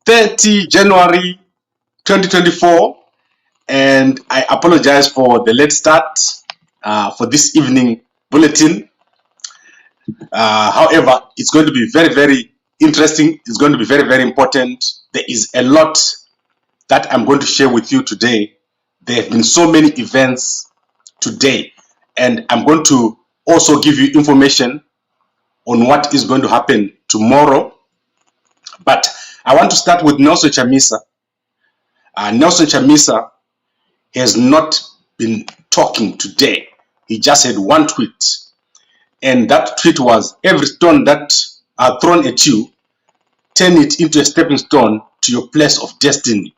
30 January 2024, and I apologize for the late start for this evening bulletin. However, it's going to be very, very interesting. It's going to be very, very important. There is a lot that I'm going to share with you today. There have been so many events today, and I'm going to also give you information on what is going to happen tomorrow. But I want to start with Nelson Chamisa. Nelson Chamisa has not been talking today. He just had one tweet, and that tweet was, every stone that are thrown at you, turn it into a stepping stone to your place of destiny.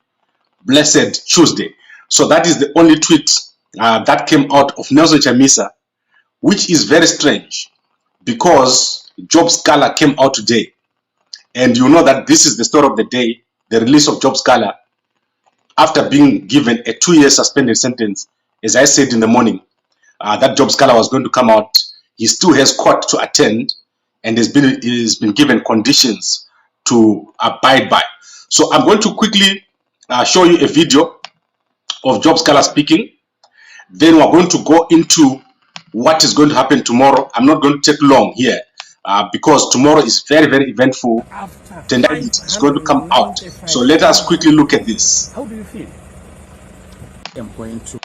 Blessed Tuesday. So that is the only tweet that came out of Nelson Chamisa, which is very strange because Job Sikhala came out today. And you know that this is the story of the day, the release of Job Sikhala after being given a 2-year suspended sentence. As I said in the morning, that Job Sikhala was going to come out. He still has court to attend and has been given conditions to abide by. So I'm going to quickly show you a video of Job Sikhala speaking. Then we're going to go into what is going to happen tomorrow. I'm not going to take long here because tomorrow is very, very eventful. Tendai Biti is going to come out. So let us quickly look at this. How do you feel? I'm going to.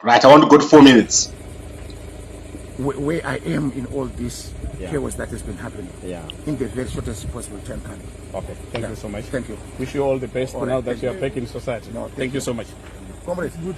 Right, I want to go to 4 minutes. Where I am in all this chaos that has been happening. In the very shortest possible time. Okay, thank you so much. Thank you. Wish you all the best All now right, that you are back in society. No, thank you so much. Comrades, good.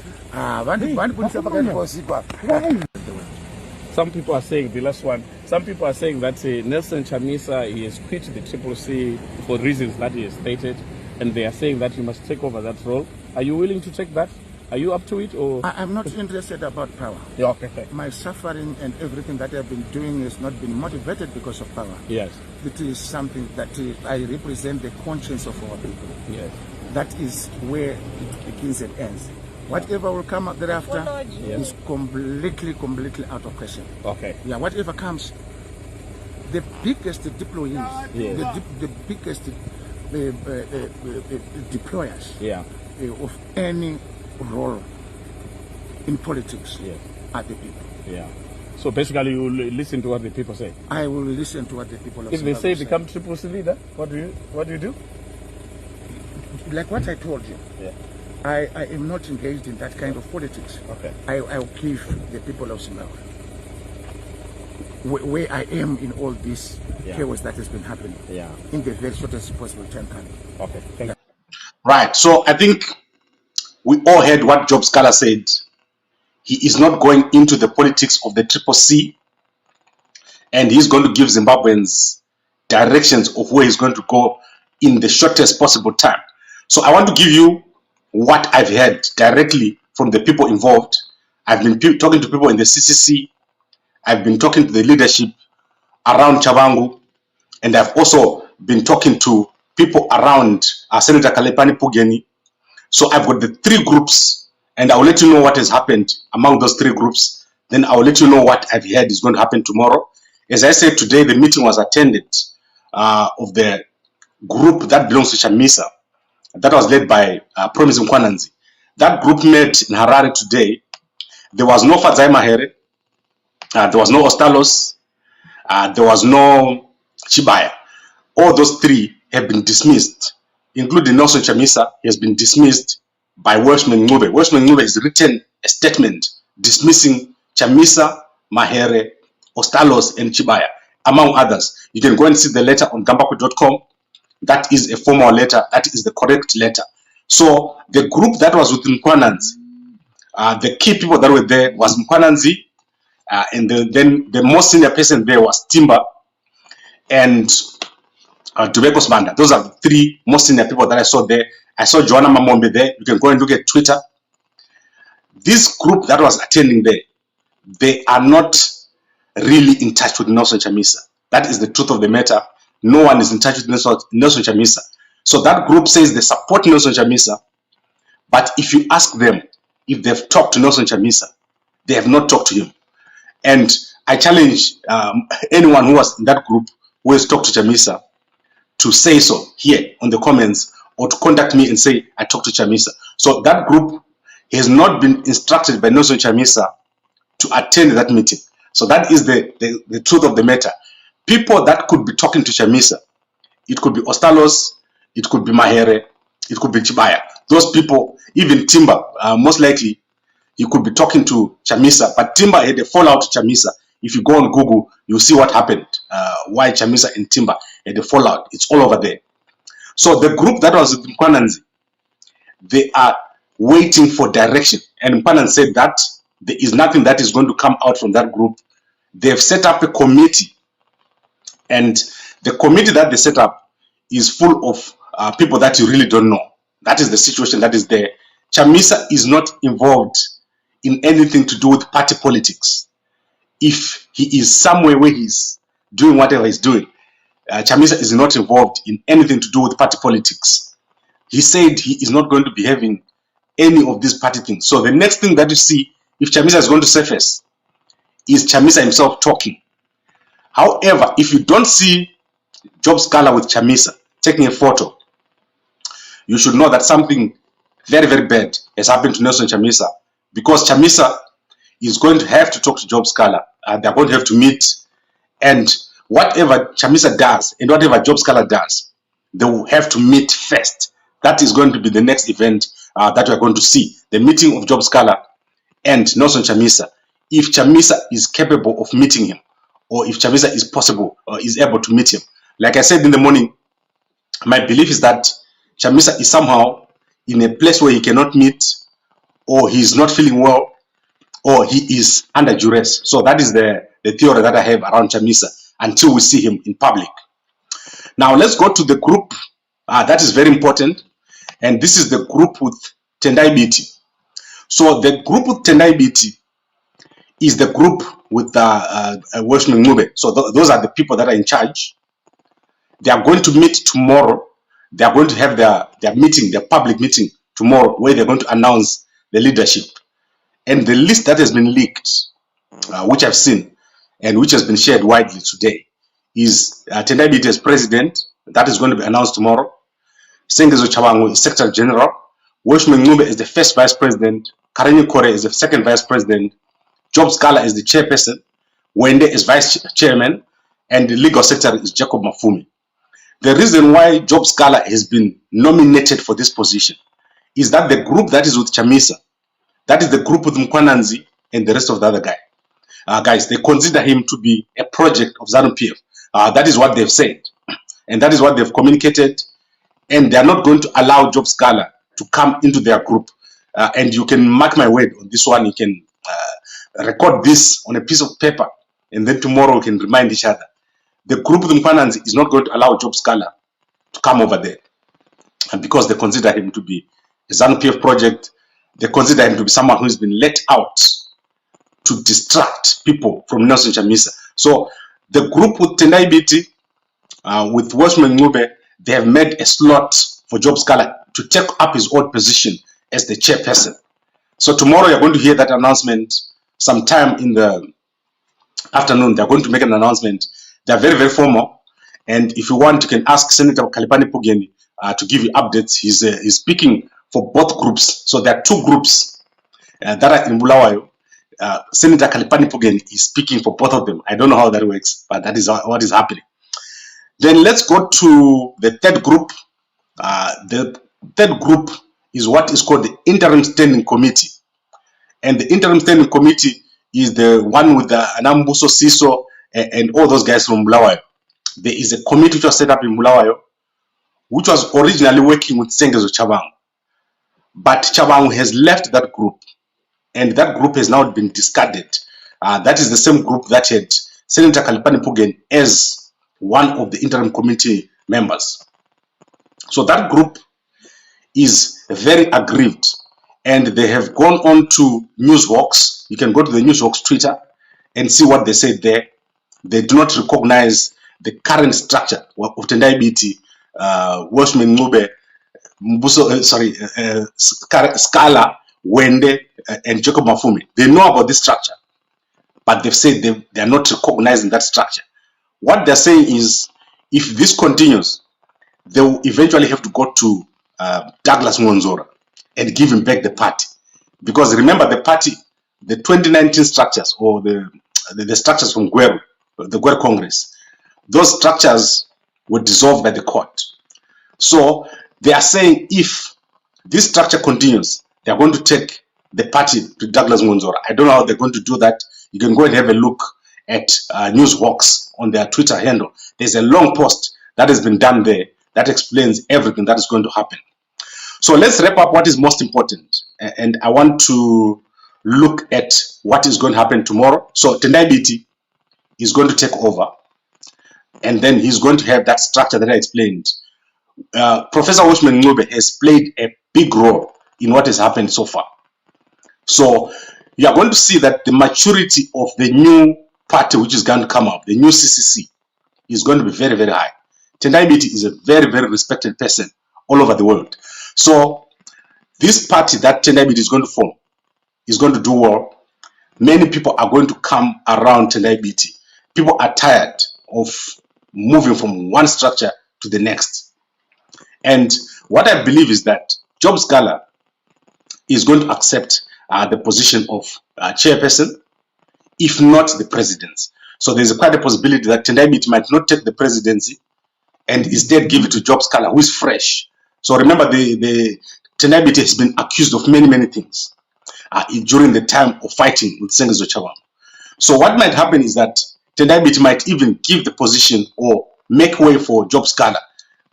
Some people are saying, the last one, some people are saying that Nelson Chamisa, he has quit the CCC for reasons that he has stated, and they are saying that you must take over that role. Are you willing to take that? Are you up to it? Or I'm not interested about power. Yeah, okay. My suffering and everything that I've been doing has not been motivated because of power. Yes. It is something that I represent the conscience of our people. Yes. That is where it begins and ends. Whatever will come up thereafter is completely out of question. Okay. Yeah, whatever comes, the biggest deployees, the biggest deployers of any role in politics are the people. Yeah. So basically you will listen to what the people say? I will listen to what the people of If they say say. become CCC leader, what do you do? Like what I told you. Yeah. I am not engaged in that kind of politics. Okay. I'll give the people of Zimbabwe where I am in all this chaos that has been happening. In the very shortest possible time. Okay. Thank you. Right, so I think we all heard what Job Sikhala said. He is not going into the politics of the CCC, and he's going to give Zimbabweans directions of where he's going to go in the shortest possible time. So I want to give you what I've heard directly from the people involved. I've been talking to people in the CCC. I've been talking to the leadership around Tshabangu, and I've also been talking to people around Senator Kalepani Pugeni. So I've got the 3 groups, and I'll let you know what has happened among those 3 groups. Then I'll let you know what I've heard is going to happen tomorrow. As I said today, the meeting was attended of the group that belongs to Chamisa, that was led by Promise Mkwananzi. That group met in Harare today. There was no Fadzayi Mahere, there was no Ostallos, there was no Chibaya. All those 3 have been dismissed, including Nelson Chamisa. He has been dismissed by Welshman Ncube. Welshman Ncube has written a statement dismissing Chamisa, Mahere, Ostallos, and Chibaya, among others. You can go and see the letter on Gambakwe.com. That is a formal letter. That is the correct letter. So the group that was with Mkwananzi, the key people that were there was Mkwananzi, and then the most senior person there was Timba and Dubeko's banda. Those are the 3 most senior people that I saw there. I saw Joanna Mamombe there. You can go and look at Twitter. This group that was attending there, they are not really in touch with Nelson Chamisa. That is the truth of the matter. No one is in touch with Nelson Chamisa. So that group says they support Nelson Chamisa, but if you ask them if they've talked to Nelson Chamisa, they have not talked to him. And I challenge anyone who was in that group who has talked to Chamisa to say so here on the comments, or to contact me and say, I talked to Chamisa. So that group has not been instructed by Nelson Chamisa to attend that meeting. So that is the truth of the matter. People that could be talking to Chamisa, it could be Ostallos, it could be Mahere, it could be Chibaya. Those people, even Timba, most likely, he could be talking to Chamisa, but Timba had a fallout to Chamisa. If you go on Google, you'll see what happened, why Chamisa and Timba had a fallout. It's all over there. So the group that was with Mkwananzi, they are waiting for direction. And Mkwananzi said that there is nothing that is going to come out from that group. They've set up a committee, and the committee that they set up is full of people that you really don't know. That is the situation that is there. Chamisa is not involved in anything to do with party politics. If he is somewhere where he's doing whatever he's doing, Chamisa is not involved in anything to do with party politics. He said he is not going to be having any of these party things. So the next thing that you see, if Chamisa is going to surface, is Chamisa himself talking. However, if you don't see Job Sikhala with Chamisa taking a photo, you should know that something very, very bad has happened to Nelson Chamisa, because Chamisa is going to have to talk to Job Sikhala. They're going to have to meet, and whatever Chamisa does and whatever Job Sikhala does, they will have to meet first. That is going to be the next event that we're going to see, the meeting of Job Sikhala and Nelson Chamisa. If Chamisa is capable of meeting him, or if Chamisa is possible or is able to meet him. Like I said in the morning, my belief is that Chamisa is somehow in a place where he cannot meet, or he's not feeling well, or he is under duress. So that is the theory that I have around Chamisa until we see him in public. Now let's go to the group that is very important, and this is the group with Tendai Biti. So the group with Tendai Biti is the group with Welshman Ncube. So those are the people that are in charge. They are going to meet tomorrow. They are going to have their meeting, their public meeting tomorrow, where they're going to announce the leadership. And the list that has been leaked, which I've seen and which has been shared widely today, is Tendai Biti as president. That is going to be announced tomorrow. Sengezo Tshabangu is secretary general. Welshman Ncube is the first vice president. Karenyi is the second vice president. Job Sikhala is the chairperson. Hwende is vice chairman. And the legal secretary is Jacob Mafumi. The reason why Job Sikhala has been nominated for this position is that the group that is with Chamisa, that is the group with Mkwananzi and the rest of the other guys, they consider him to be a project of ZANU-PF. That is what they've said, and that is what they've communicated, and they are not going to allow Job Sikhala to come into their group. And you can mark my word on this one. You can record this on a piece of paper, and then tomorrow we can remind each other. The group with Mkwananzi is not going to allow Job Sikhala to come over there, and because they consider him to be a ZANU-PF project, they consider him to be someone who has been let out to distract people from Nelson Chamisa. So the group with Tendai Biti, with Welshman Ncube, they have made a slot for Job Sikhala to take up his old position as the chairperson. So tomorrow you're going to hear that announcement sometime in the afternoon. They're going to make an announcement. They're very, very formal. And if you want, you can ask Senator Kalipani Pugeni to give you updates. He's speaking for both groups. So there are two groups that are in Bulawayo. Senator Kalipani Pugeni is speaking for both of them. I don't know how that works, but that is what is happening. Then let's go to the third group. The third group is what is called the Interim Standing Committee. And the Interim Standing Committee is the one with the Anambuso Siso and all those guys from Bulawayo. There is a committee which was set up in Bulawayo, which was originally working with Sengezo Tshabangu. But Tshabangu has left that group, and that group has now been discarded. That is the same group that had Senator Kalipani Pugeni as one of the interim committee members. So that group is very aggrieved, and they have gone on to Newswalks. You can go to the Newswalks Twitter and see what they said there. They do not recognize the current structure of Tendai Biti, Welshman Ncube, Sikhala, Hwende, and Jacob Mafumi. They know about this structure, but they've said they are not recognizing that structure. What they're saying is, if this continues, they will eventually have to go to Douglas Ngonzora and give him back the party. Because remember, the party, the 2019 structures, or the structures from Gweru, the Gweru Congress, those structures were dissolved by the court. So they are saying if this structure continues, they are going to take the party to Douglas Ngonzora. I don't know how they're going to do that. You can go and have a look at Newshawks on their Twitter handle. There's a long post that has been done there that explains everything that is going to happen. So let's wrap up what is most important. And I want to look at what is going to happen tomorrow. So Tendai Biti is going to take over. And then he's going to have that structure that I explained. Professor Welshman Ncube has played a big role in what has happened so far. So you are going to see that the maturity of the new party which is going to come up, the new CCC, is going to be very, very high. Tendai Biti is a very, very respected person all over the world. So this party that Tendai Biti is going to form is going to do well. Many people are going to come around Tendai Biti. People are tired of moving from one structure to the next. And what I believe is that Job Sikhala is going to accept the position of chairperson, if not the presidency. So there's quite a possibility that Tendai Biti might not take the presidency and instead give it to Job Sikhala, who is fresh. So remember, the Tendai Biti has been accused of many, many things during the time of fighting with Sengezo Tshabangu. So what might happen is that Tendai Biti might even give the position or make way for Job Sikhala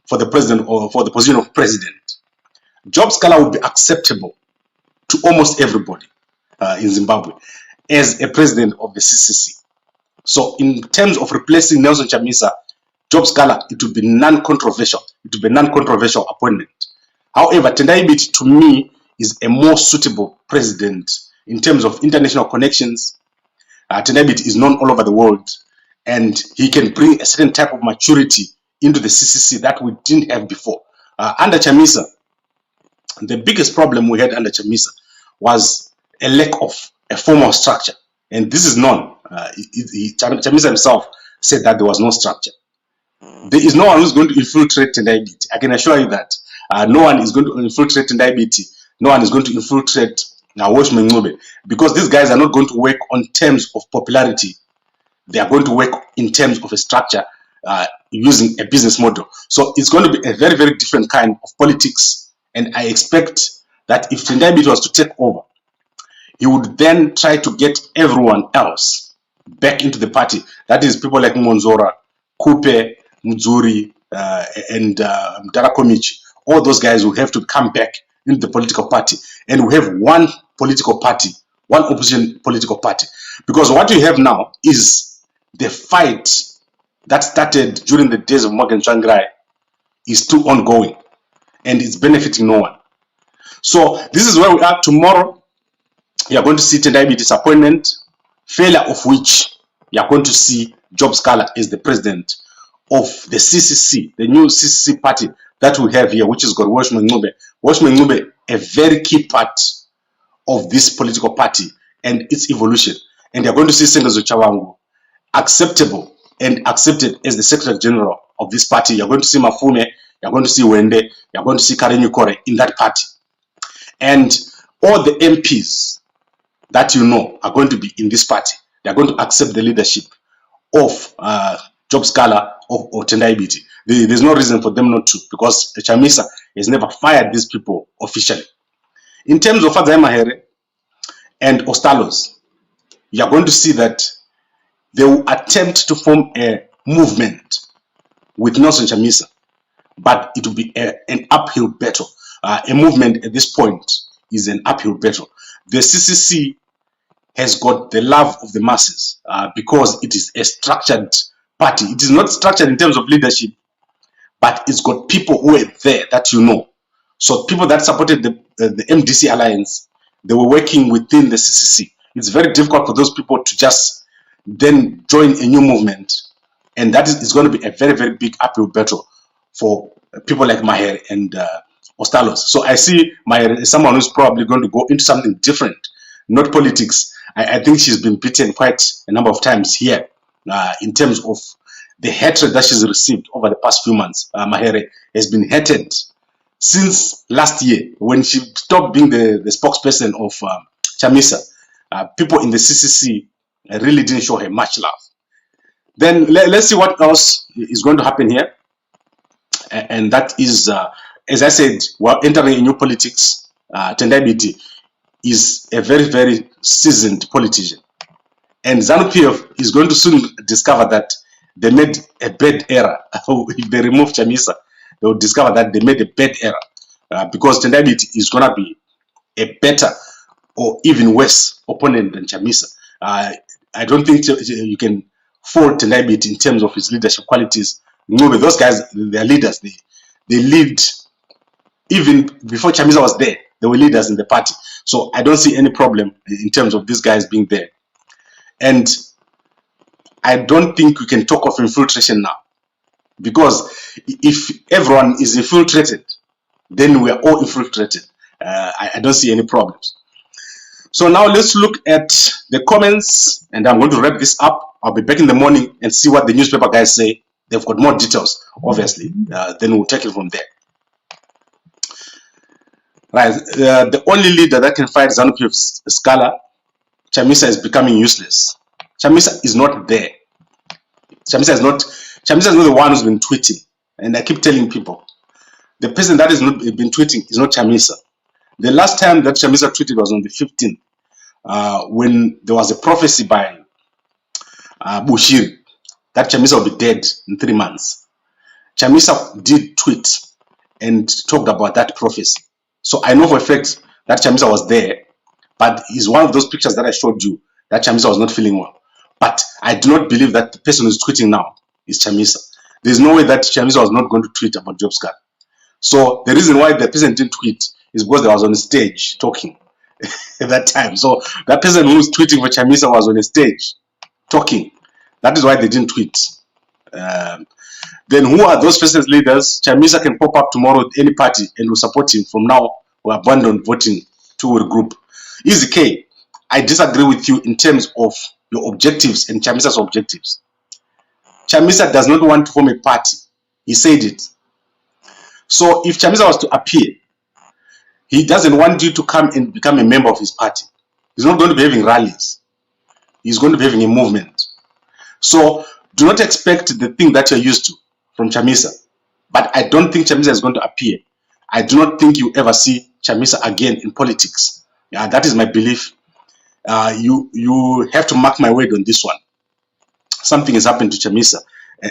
for the president, or for the position of president. Job Sikhala would be acceptable to almost everybody in Zimbabwe as a president of the CCC. So in terms of replacing Nelson Chamisa, Job Sikhala, it would be non-controversial. It would be a non-controversial appointment. However, Tendai Biti, to me, is a more suitable president in terms of international connections. Tendai Biti is known all over the world, and he can bring a certain type of maturity into the CCC that we didn't have before. Under Chamisa, the biggest problem we had under Chamisa was a lack of a formal structure, and this is known. Chamisa himself said that there was no structure. There is no one who's going to infiltrate Tendai Biti. I can assure you that. No one is going to infiltrate Tendai Biti. No one is going to infiltrate Welshman Ncube, because these guys are not going to work on terms of popularity. They are going to work in terms of a structure using a business model. So it's going to be a very, very different kind of politics. And I expect that if Tendai Biti was to take over, he would then try to get everyone else back into the party. That is, people like Ngonzora, Kupe, Mzuri, and Darakomichi. All those guys will have to come back into the political party. And we have one political party, one opposition political party. Because what you have now is the fight that started during the days of Morgan Tsvangirai is still ongoing, and it's benefiting no one. So this is where we are. Tomorrow, you are going to see Tendai Biti's appointment, failure of which you are going to see Job Sikhala as the president of the CCC, the new CCC party that we have here, which is got Welshman Ncube. Welshman Ncube, a very key part of this political party and its evolution. And you're going to see Sengezo Tshabangu acceptable and accepted as the Secretary General of this party. You're going to see Mafume, you're going to see Hwende, you're going to see Karenyi in that party. And all the MPs that you know are going to be in this party. They're going to accept the leadership of Job Sikhala or Tendai Biti. There's no reason for them not to, because Chamisa has never fired these people officially. In terms of Fadzayi, Mahere and Ostallos, you are going to see that they will attempt to form a movement with Nelson Chamisa, but it will be an uphill battle. A movement at this point is an uphill battle. The CCC has got the love of the masses because it is a structured party. It is not structured in terms of leadership, but it's got people who are there that you know. So people that supported the MDC alliance, they were working within the CCC. It's very difficult for those people to just then join a new movement, and that is going to be a very, very big uphill battle for people like Mahere and Ostallos. So I see Mahere as someone who's probably going to go into something different, not politics. I think she's been beaten quite a number of times here in terms of the hatred that she's received over the past few months. Mahere has been hated since last year when she stopped being the spokesperson of Chamisa. People in the CCC really didn't show her much love. Then let's see what else is going to happen here. And that is, as I said, we're entering a new politics. Tendai Biti is a very, very seasoned politician. And ZANU-PF is going to soon discover that they made a bad error. If they remove Chamisa, they will discover that they made a bad error. Because Tendai Biti is going to be a better or even worse opponent than Chamisa. I don't think you can fault Tendai Biti in terms of his leadership qualities. Ncube, those guys, they're leaders. They lead even before Chamisa was there. They were leaders in the party. So I don't see any problem in terms of these guys being there. And I don't think we can talk of infiltration now. Because if everyone is infiltrated, then we are all infiltrated. I don't see any problems. So now let's look at the comments, and I'm going to wrap this up. I'll be back in the morning and see what the newspaper guys say. They've got more details, obviously. Then we'll take it from there. Right, the only leader that can fight ZANU-PF is Sikhala. Chamisa is becoming useless. Chamisa is not there. Chamisa is not the one who's been tweeting. And I keep telling people, the person that has not been tweeting is not Chamisa. The last time that Chamisa tweeted was on the 15th, when there was a prophecy by Bushiri that Chamisa will be dead in 3 months. Chamisa did tweet and talked about that prophecy. So I know for a fact that Chamisa was there, but it's one of those pictures that I showed you that Chamisa was not feeling well. But I do not believe that the person who's tweeting now is Chamisa. There's no way that Chamisa was not going to tweet about Job Sikhala. So the reason why the person didn't tweet is because they was on stage talking at that time. So that person who was tweeting for Chamisa was on a stage talking. That is why they didn't tweet. Then who are those person's leaders? Chamisa can pop up tomorrow with any party and will support him. From now, we abandon voting to a group. Easy K, I disagree with you in terms of your objectives and Chamisa's objectives. Chamisa does not want to form a party. He said it. So if Chamisa was to appear, he doesn't want you to come and become a member of his party. He's not going to be having rallies. He's going to be having a movement. So do not expect the thing that you're used to from Chamisa. But I don't think Chamisa is going to appear. I do not think you ever see Chamisa again in politics. That is my belief. You have to mark my word on this one. Something has happened to Chamisa,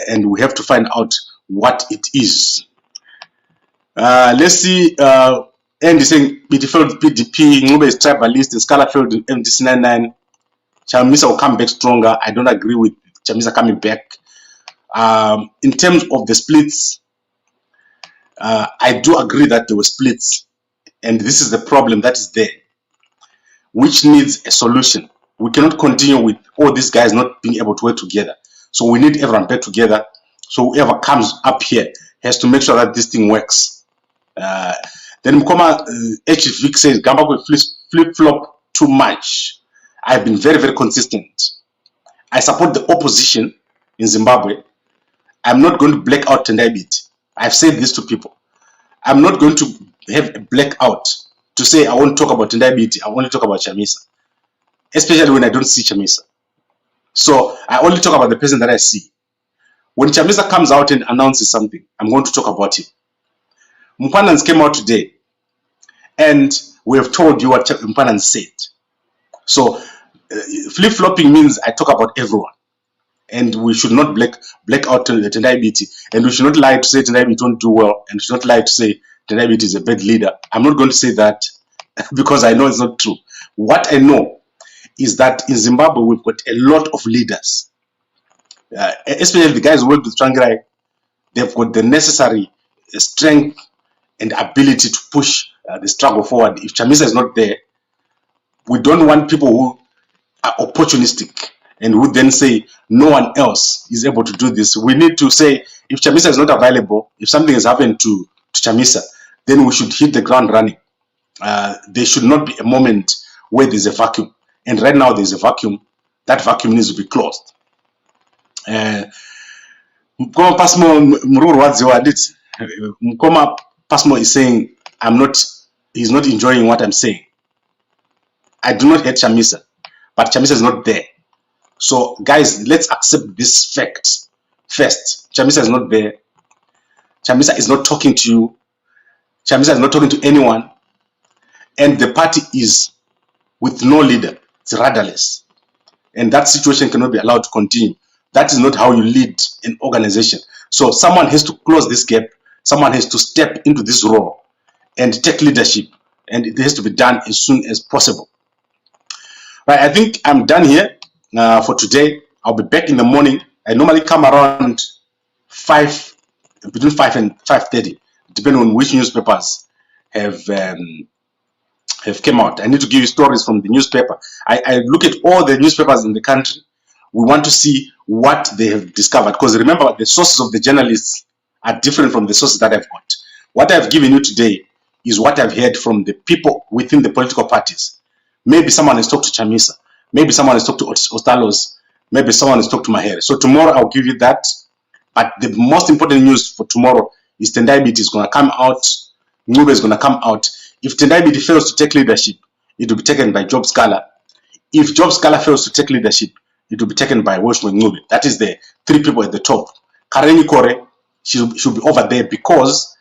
and we have to find out what it is. Let's see. Andy saying Biti failed PDP, Ncube is tribalist, and Sikhala failed in MDC99. Chamisa will come back stronger. I don't agree with Chamisa coming back. In terms of the splits, I do agree that there were splits, and this is the problem that is there, which needs a solution. We cannot continue with all these guys not being able to work together. So we need everyone back together. So whoever comes up here has to make sure that this thing works. Then Mkoma H. Vic says Gambakwe flip-flop too much. I've been very, very consistent. I support the opposition in Zimbabwe. I'm not going to black out Tendai Biti. I've said this to people. I'm not going to have a blackout to say I won't talk about Tendai Biti. I only talk about Chamisa, especially when I don't see Chamisa. So I only talk about the person that I see. When Chamisa comes out and announces something, I'm going to talk about him. Mkwananzi came out today, and we have told you what Mkwananzi said. So flip-flopping means I talk about everyone, and we should not black out Tendai Biti, and we should not lie to say Tendai Biti don't do well, and we should not lie to say Tendai Biti is a bad leader. I'm not going to say that because I know it's not true. What I know is that in Zimbabwe we've got a lot of leaders, especially the guys who work with Tsvangirai. They've got the necessary strength and ability to push the struggle forward. If Chamisa is not there, we don't want people who are opportunistic and who then say no one else is able to do this. We need to say if Chamisa is not available, if something has happened to Chamisa, then we should hit the ground running. There should not be a moment where there's a vacuum. And right now there's a vacuum. That vacuum needs to be closed. Mkoma Pasmo Mruru Wadziwa did. Mkoma Pasmo is saying he's not enjoying what I'm saying. I do not hate Chamisa, but Chamisa is not there. So guys, let's accept this fact first. Chamisa is not there. Chamisa is not talking to you. Chamisa is not talking to anyone. And the party is with no leader. It's rudderless. And that situation cannot be allowed to continue. That is not how you lead an organization. So someone has to close this gap. Someone has to step into this role and take leadership. And it has to be done as soon as possible. Right, I think I'm done here for today. I'll be back in the morning. I normally come around 5, between 5 and 5:30, depending on which newspapers have came out. I need to give you stories from the newspaper. I look at all the newspapers in the country. We want to see what they have discovered, because remember, the sources of the journalists are different from the sources that I've got. What I've given you today is what I've heard from the people within the political parties. Maybe someone has talked to Chamisa. Maybe someone has talked to Ostallos. Maybe someone has talked to Mahere. So tomorrow I'll give you that. But the most important news for tomorrow is Tendai Biti is going to come out. Ncube is going to come out. If Tendai Biti fails to take leadership, it will be taken by Job Sikhala. If Job Sikhala fails to take leadership, it will be taken by Welshman Ncube. That is the 3 people at the top. Karenyi should be over there, because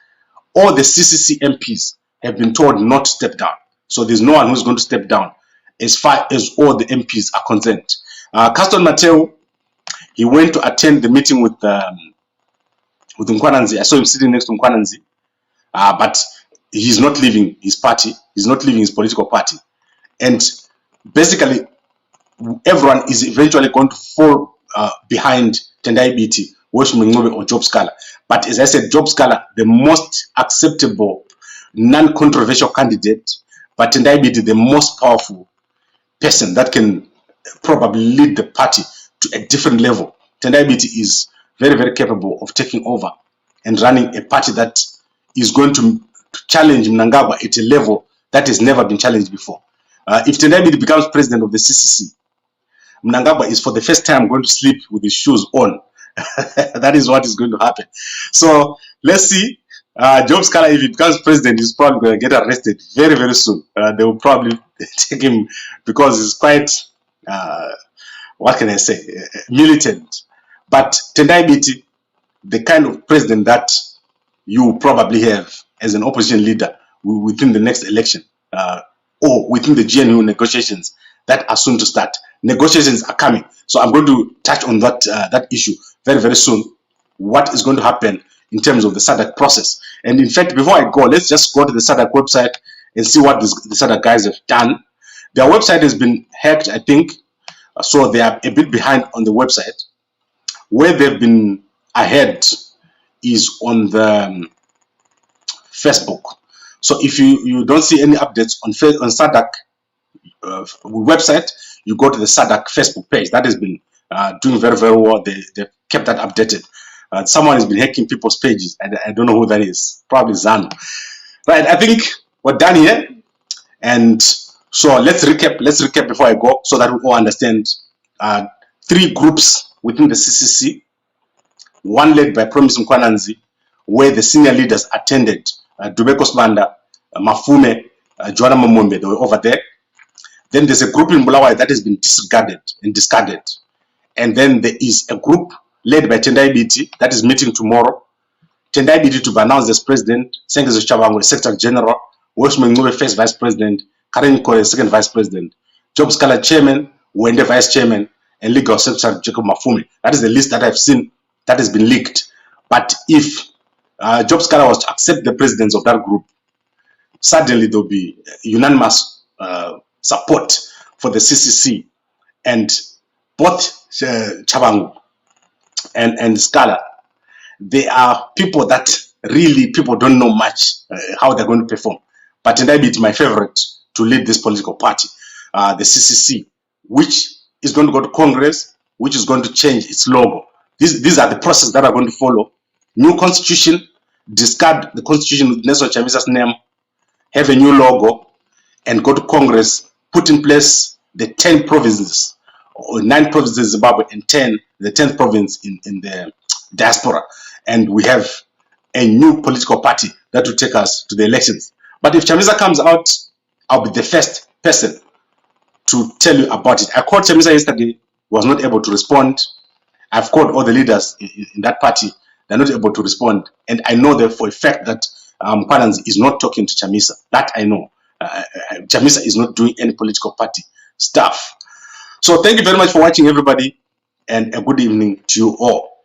all the CCC MPs have been told not to step down. So there's no one who's going to step down as far as all the MPs are concerned. Caston Mateo, he went to attend the meeting with Mkwananzi. I saw him sitting next to Mkwananzi, but he's not leaving his party. He's not leaving his political party. And basically, everyone is eventually going to fall behind Tendai Biti, Welshman Ncube, or Job Sikhala. But as I said, Job Sikhala, the most acceptable, non-controversial candidate, but Tendai Biti, the most powerful person that can probably lead the party to a different level. Tendai Biti is very, very capable of taking over and running a party that is going to challenge Mnangagwa at a level that has never been challenged before. If Tendai Biti becomes president of the CCC, Mnangagwa is for the first time going to sleep with his shoes on. That is what is going to happen. So let's see. Job Sikhala, if he becomes president, he's probably going to get arrested very, very soon. They will probably take him, because he's quite, what can I say, militant. But Tendai Biti, the kind of president that you probably have as an opposition leader within the next election, or within the GNU negotiations that are soon to start. Negotiations are coming. So I'm going to touch on that issue very, very soon. What is going to happen in terms of the SADC process. And in fact, before I go, let's just go to the SADC website and see what the SADC guys have done. Their website has been hacked, I think, so they are a bit behind on the website. Where they've been ahead is on the Facebook. So if you don't see any updates on SADC website, you go to the SADC Facebook page. That has been doing very, very well. They've kept that updated. Someone has been hacking people's pages. I don't know who that is. Probably ZANU. Right, I think we're done here. And so let's recap. Let's recap before I go, so that we all understand. 3 groups within the CCC. One led by Promise Mkwananzi, where the senior leaders attended. Dubeko Smanda, Mafume, Joanna Mamombe, they were over there. Then there's a group in Bulawayo that has been disregarded and discarded. And then there is a group led by Tendai Biti that is meeting tomorrow. Tendai Biti to be announced as president, Sengezo Tshabangu, Secretary General, Welshman Ncube, first vice president, Karenyi, second vice president, Job Sikhala chairman, Hwende vice chairman, and legal secretary Jacob Mafume. That is the list that I've seen that has been leaked. But if Job Sikhala was to accept the presidents of that group, suddenly there will be unanimous support for the CCC, and both Tshabangu and Sikhala, they are people that really people don't know much how they're going to perform. But Tendai Biti, my favorite to lead this political party, the CCC, which is going to go to Congress, which is going to change its logo. These are the processes that are going to follow. New constitution, discard the constitution with Nelson Chamisa's name, have a new logo, and go to Congress, put in place the 10 provinces, or 9 provinces in Zimbabwe, and the 10th province in the diaspora, and we have a new political party that will take us to the elections. But if Chamisa comes out, I'll be the first person to tell you about it. I called Chamisa yesterday, was not able to respond. I've called all the leaders in that party, they're not able to respond. And I know that for a fact that Mkwananzi is not talking to Chamisa. That I know. Chamisa is not doing any political party stuff. So thank you very much for watching, everybody, and a good evening to you all.